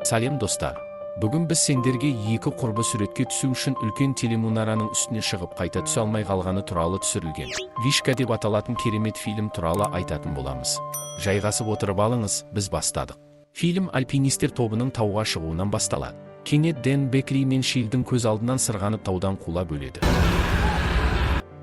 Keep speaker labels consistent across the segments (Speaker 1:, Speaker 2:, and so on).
Speaker 1: Салем достар. Бүгін біз сендерге екі құрбы суретке түсу үшін үлкен телемұнараның үстіне шығып қайта түсе алмай қалғаны туралы түсірілген «Вышка» деп аталатын керемет фильм туралы айтатын боламыз. Жайғасып отырып алыңыз, біз бастадық. Фильм альпинистер тобының тауға шығуынан басталады. Кенет Бекки мен Шилдің көз алдынан сырғанып таудан құлап өледі.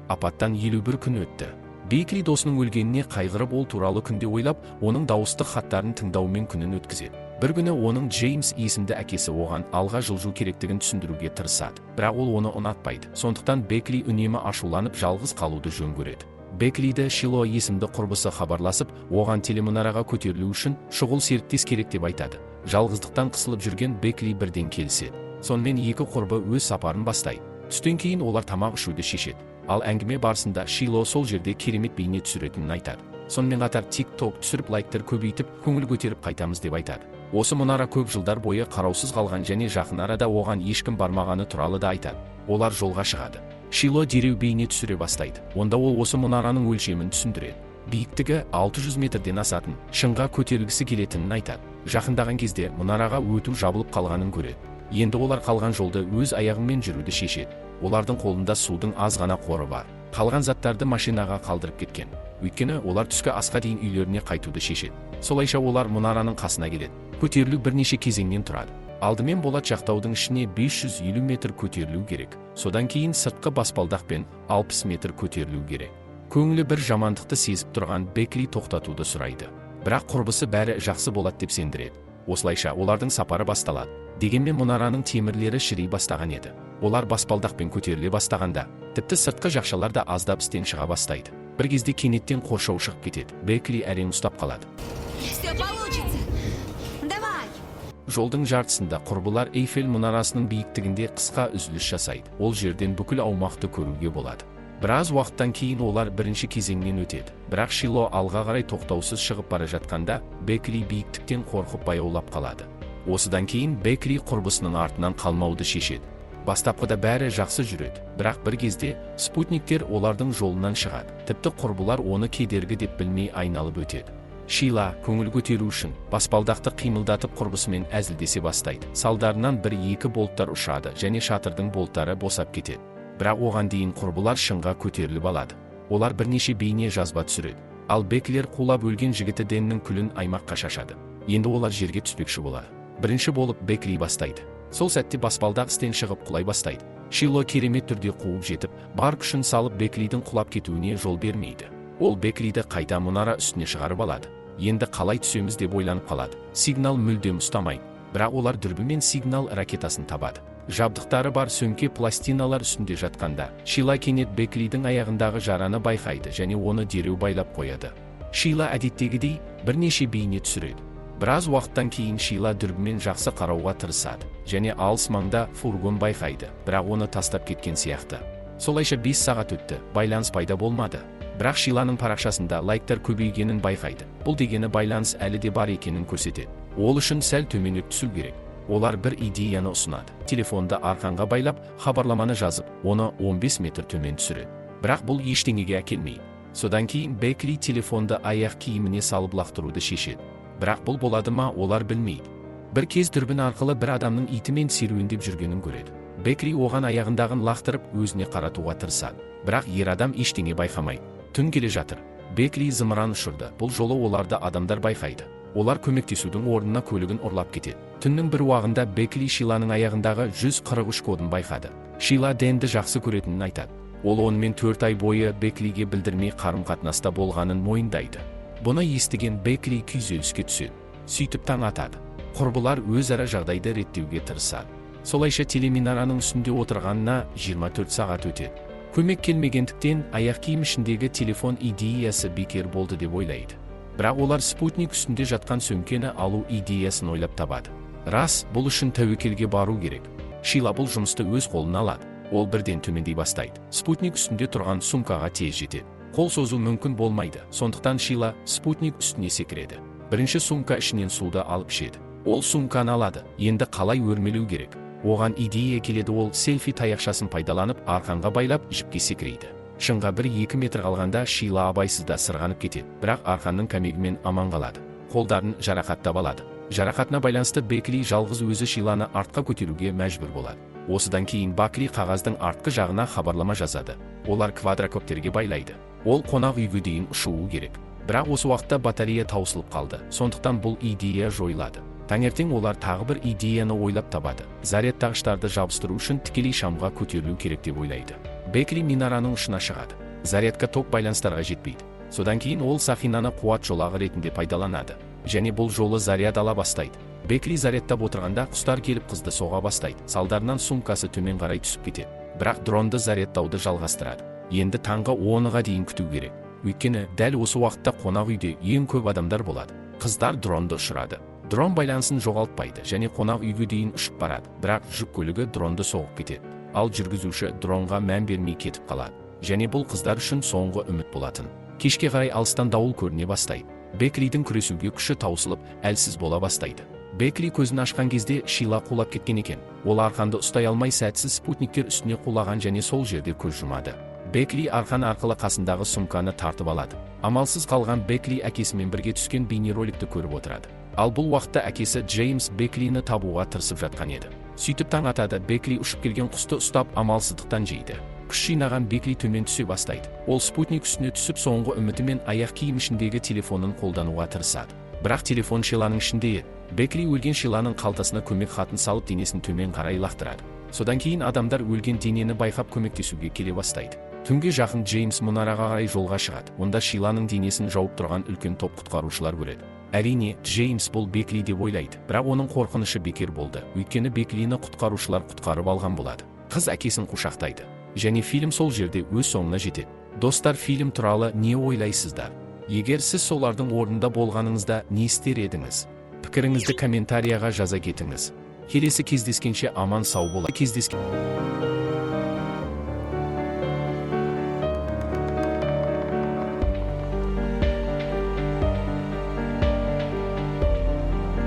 Speaker 1: Апаттан 51 күн өтті. Бекки досының өлгеніне қайғырып, ол туралы күнде ойлап, оның дауыстық хаттарын тыңдаумен күнін өткізеді. Бір күні оның Джеймс есімді әкесі оған алға жылжу керектігін түсіндіруге тырысады. Бірақ ол оны ұнатпайды. Сондықтан Бекки үнемі ашуланып жалғыз қалуды жөн көреді. Беккиді Шило есімді құрбысы хабарласып, оған телемұнараға көтерілу үшін шұғыл серіктес керек деп айтады. Жалғыздықтан қысылып жүрген Бекки бірден келіседі. Сонымен екі құрбы өз сапарын бастайды. Түстен кейін олар тамақ ішуді шешеді. Ал әңгіме барысында Шило сол жерде керемет бейне түсіретінін айтады. Сонымен қатар TikTok түсіріп лайктар көбейтіп, көңіл көтеріп қайтамыз деп айтады. Осы мұнара көп жылдар бойы қараусыз қалған және жақын арада оған ешкім бармағаны туралы да айтады. Олар жолға шығады. Шило дереу бейне түсіре бастайды. Онда ол осы мұнараның өлшемін түсіндіреді. Биіктігі 600 метрден асатын, шыңға көтерілгісі келетінін айтады. Жақындаған кезде мұнараға өту жабылып қалғанын көреді. Енді олар қалған жолды өз аяғымен жүруді шешеді. Олардың қолында судың аз ғана қоры бар. Қалған заттарды машинаға қалдырып кеткен. Өйткені олар түскі асқа дейін үйлеріне қайтуды шешеді. Солайша олар мұнараның қасына келеді. Көтерілу бірнеше кезеңнен тұрады. Алдымен болат жақтаудың ішіне 550 метр көтерілу керек. Содан кейін сыртқы баспалдақпен 60 метр көтерілу керек. Көңілі бір жамандықты сезіп тұрған Бекки тоқтатуды сұрайды. Бірақ құрбысы бәрі жақсы болады деп сендіреді. Осылайша олардың сапары басталады. Дегенмен мұнараның темірлері шірей бастаған еді. Олар баспалдақпен көтеріле бастағанда, тіпті сыртқы жақшалар да аздап істен шыға бастайды. Бір кезде кенеттен қоршау шығып кетеді. Бекки әрең ұстап қалады. Жолдың жартысында құрбылар Эйфель мұнарасының биіктігінде қысқа үзіліс жасайды. Ол жерден бүкіл аумақты көруге болады. Біраз уақыттан кейін олар бірінші кезеңнен өтеді. Бірақ Шило алға қарай тоқтаусыз шығып бара жатқанда, Бекки биіктіктен қорқып баяулап қалады. Осыдан кейін Бекки құрбысының артынан қалмауды шешеді. Бастапқыда бәрі жақсы жүреді, бірақ бір кезде спутниктер олардың жолынан шығады. Тіпті құрбылар оны кедергі деп білмей айналып өтеді. Шила көңіл көтеру үшін баспалдақты қимылдатып құрбысымен әзілдесе бастайды. Салдарынан 1-2 болттар ұшады және шатырдың болттары босап кетеді. Бірақ оған дейін құрбылар шыңға көтеріліп алады. Олар бірнеше бейне жазба түсіреді. Ал Беккилер құлап өлген жігіті Деннің күлін аймаққа шашады. Енді олар жерге түспекші болады. Бірінші болып Бекки бастайды. Сол сәтте баспалдақ істен шығып құлай бастайды. Шило керемет түрде қуып жетіп, бар күшін салып Беккидің құлап кетуіне жол бермейді. Ол Беккиді қайта мұнара үстіне шығарып алады. Енді қалай түсеміз деп ойланып қалады. Сигнал мүлдем ұстамайды. Бірақ олар дүрбімен сигнал ракетасын табады. Жабдықтары бар сөмке пластиналар үстінде жатқанда, Шила кенет Беккидің аяғындағы жараны байқайды және оны дереу байлап қояды. Шила әдеттегідей бірнеше бейне түсіреді. Біраз уақыттан кейін Шила дүрбімен жақсы қарауға тырысады және алыс маңда фургон байқайды, бірақ оны тастап кеткен сияқты. Солайша 5 сағат өтті, байланыс пайда болмады. Бірақ Шиланың парақшасында лайктар көбейгенін байқайды. Бұл дегені байланыс әлі де бар екенін көрсетеді. Ол үшін сәл төменірек түсу керек. Олар бір идеяны ұсынады. Телефонды арқанға байлап, хабарламаны жазып, оны 15 метр төмен түсіреді. Бірақ бұл ештеңеге әкелмейді. Содан кейін Бекки телефонды аяқ киіміне салып лақтыруды шешеді. Бірақ бұл болады ма, олар білмейді. Бір кез дүрбін арқылы бір адамның итімен серуендеп жүргенін көреді. Бекки оған аяғындағын лақтырып өзіне қаратуға тырысады. Бірақ ер адам ештеңе байқамайды. Түн келе жатыр. Бекки зымыран ұшырды. Бұл жолы оларды адамдар байқайды. Олар көмектесудің орнына көлігін ұрлап кетеді. Түннің бір уағында Бекки Шиланың аяғындағы 143 кодын байқады. Шила Денді жақсы көретінін айтады. Ол онымен 4 ай бойы Беккиге білдірмей қарым-қатынаста болғанын мойындайды. Бұны естіген Бекки күйзеліске түседі. Сөйтіп таң атады. Құрбылар өзара жағдайды реттеуге тырысады. Солайша телемұнараның үстінде отырғанына 24 сағат өтеді. Көмек келмегендіктен аяқ киім ішіндегі телефон идеясы бекер болды деп ойлайды. Бірақ олар спутник үстінде жатқан сөмкені алу идеясын ойлап табады. Рас, бұл үшін тәуекелге бару керек. Шила бұл жұмысты өз қолына алады. Ол бірден төмендей бастайды. Спутник үстінде тұрған сумкаға тез жетеді. Қол созу мүмкін болмайды. Сондықтан Шила спутник үстіне секіреді. Бірінші сумка ішінен суды алып ішеді. Ол сумканы алады. Енді қалай өрмелеу керек? Оған идея келеді. Ол селфи таяқшасын пайдаланып арқанға байлап жіпке секірейді. Шыңға 1-2 метр қалғанда Шила абайсызда сырғанып кетеді. Бірақ арқанның көмегімен аман қалады. Қолдарын жарақаттап алады. Жарақатына байланысты Бекки жалғыз өзі Шиланы артқа көтеруге мәжбүр болады. Осыдан кейін Бекки қағаздың артқы жағына хабарлама жазады. Олар квадрокоптерге байлайды. Ол қонақ үйге дейін ұшуы керек. Бірақ осы уақытта батарея таусылып қалды. Сондықтан бұл идея жойылады. Таңертең олар тағы бір идеяны ойлап табады. Зарядтағыштарды жабыстыру үшін тікелей шамға көтерілу керек деп ойлайды. Бекки минараның ұшына шығады. Зарядка ток байланыстарға жетпейді. Содан кейін ол сақинаны қуат жолағы ретінде пайдаланады. Және бұл жолы заряд ала бастайды. Бекки зарядтап отырғанда құстар келіп қызды соға бастайды. Салдарынан сумкасы төмен қарай түсіп кетеді. Бірақ дронды зарядтауды жалғастырады. Енді таңғы 10-ға дейін күту керек. Өйткені дәл осы уақытта қонақ үйде ең көп адамдар болады. Қыздар дронды ұшырады. Дрон байланысын жоғалтпайды және қонақ үйге дейін ұшып барады. Бірақ жүк көлігі дронды соғып кетеді. Ал жүргізуші дронға мән бермей кетіп қалады. Және бұл қыздар үшін соңғы үміт болатын. Кешке қарай алыстан дауыл көріне бастайды. Беккидің күресуге күші таусылып, әлсіз бола бастайды. Бекки көзін ашқан кезде Шила құлап кеткен екен. Ол арқанды ұстай алмай сәтсіз спутниктер үстіне құлаған және сол жерде көз жұмады. Бекки арқан арқылы қасындағы сумканы тартып алады. Амалсыз қалған Бекки әкесімен бірге түскен бейнероликті көріп отырады. Ал бұл уақытта әкесі Джеймс Беккині табуға тырысып жатқан еді. Сөйтіп таң атады, Бекки ұшып келген құсты ұстап амалсыздықтан жейді. Күш жинаған Бекки төмен түсе бастайды. Ол спутник үстіне түсіп соңғы үмітімен аяқ киім ішіндегі телефонын қолдануға тырысады. Бірақ телефон Шиланың ішінде еді. Бекки өлген Шиланың қалтасына көмек хатын салып денесін төмен қарай лақтырады. Содан кейін адамдар өлген денені байқап көмектесуге келе бастайды. Түнге жақын Джеймс мұнараға қарай жолға шығады. Онда Шиланың денесін жауып тұрған үлкен топ құтқарушылар көреді. Әрине, Джеймс бұл Бекки деп ойлайды, бірақ оның қорқынышы бекер болды. Өйткені Беккині құтқарушылар құтқарып алған болады. Қыз әкесін құшақтайды. Және фильм сол жерде өз соңына жетеді. Достар, фильм туралы не ойлайсыздар? Егер сіз солардың орнында болғаныңызда не істер едіңіз? Пікіріңізді комментарияға жаза кетіңіз. Келесі кездескенше аман сау болыңыздар.